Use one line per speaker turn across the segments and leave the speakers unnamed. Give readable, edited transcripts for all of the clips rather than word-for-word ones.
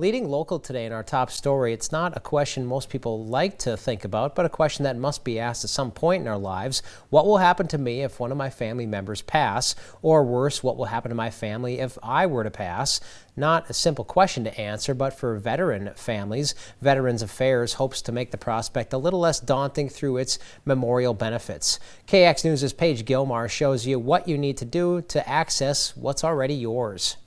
Leading local today in our top story, it's not a question most people like to think about, but a question that must be asked at some point in our lives. What will happen to me if one of my family members pass? Or worse, what will happen to my family if I were to pass? Not a simple question to answer, but for veteran families, Veterans Affairs hopes to make the prospect a little less daunting through its memorial benefits. KX News' Paige Gilmar shows you what you need to do to access what's already yours.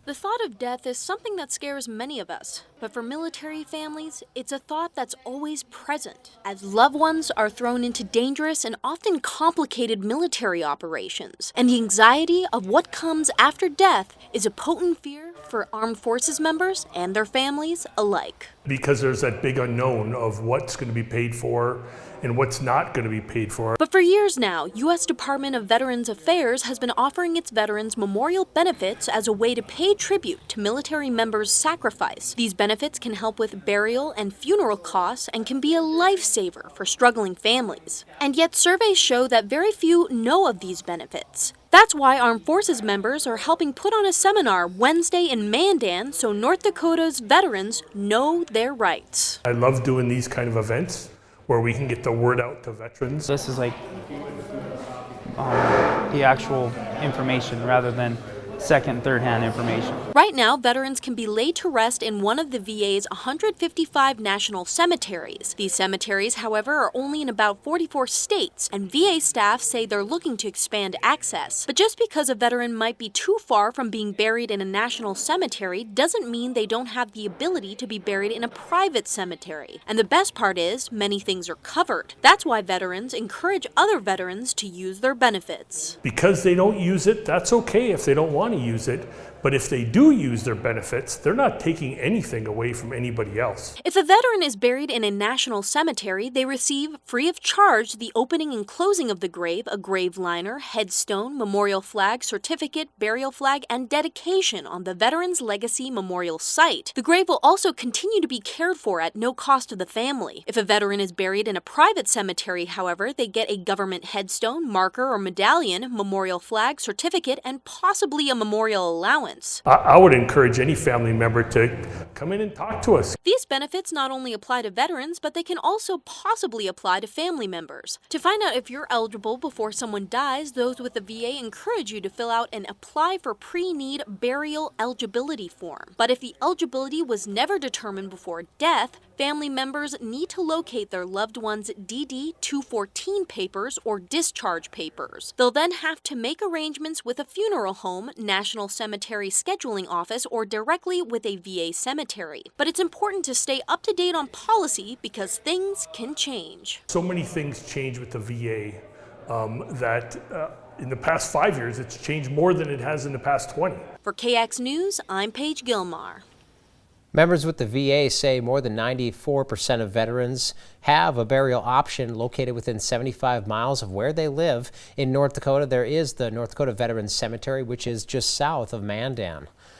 The thought of death is something that scares many of us, but for military families, it's a thought that's always present, as loved ones are thrown into dangerous and often complicated military operations. And the anxiety of what comes after death is a potent fear for armed forces members and their families alike.
Because there's that big unknown of what's going to be paid for and what's not going to be paid for.
But for years now, U.S. Department of Veterans Affairs has been offering its veterans memorial benefits as a way to pay tribute to military members' sacrifice. These benefits can help with burial and funeral costs and can be a lifesaver for struggling families. And yet surveys show that very few know of these benefits. That's why Armed Forces members are helping put on a seminar Wednesday in Mandan so North Dakota's veterans know their rights.
I love doing these kind of events where we can get the word out to veterans.
This is like the actual information rather than second, third-hand information.
Right now, veterans can be laid to rest in one of the VA's 155 national cemeteries. These cemeteries, however, are only in about 44 states, and VA staff say they're looking to expand access. But just because a veteran might be too far from being buried in a national cemetery doesn't mean they don't have the ability to be buried in a private cemetery. And the best part is, many things are covered. That's why veterans encourage other veterans to use their benefits.
Because they don't use it, that's okay if they don't want to use it, but if they do use their benefits, they're not taking anything away from anybody else.
If a veteran is buried in a national cemetery, they receive free of charge the opening and closing of the grave, a grave liner, headstone, memorial flag, certificate, burial flag, and dedication on the Veterans Legacy Memorial site. The grave will also continue to be cared for at no cost to the family. If a veteran is buried in a private cemetery, however, they get a government headstone, marker, or medallion, memorial flag, certificate, and possibly a memorial allowance.
I would encourage any family member to come in and talk to us.
These benefits not only apply to veterans, but they can also possibly apply to family members. To find out if you're eligible before someone dies, those with the VA encourage you to fill out an Apply for Pre-Need Burial Eligibility form. But if the eligibility was never determined before death, family members need to locate their loved one's DD-214 papers or discharge papers. They'll then have to make arrangements with a funeral home, National Cemetery Scheduling Office, or directly with a VA cemetery. But it's important to stay up to date on policy because things can change.
So many things change with the VA that in the past 5 years, it's changed more than it has in the past 20.
For KX News, I'm Paige Gilmar.
Members with the VA say more than 94% of veterans have a burial option located within 75 miles of where they live. In North Dakota, there is the North Dakota Veterans Cemetery, which is just south of Mandan.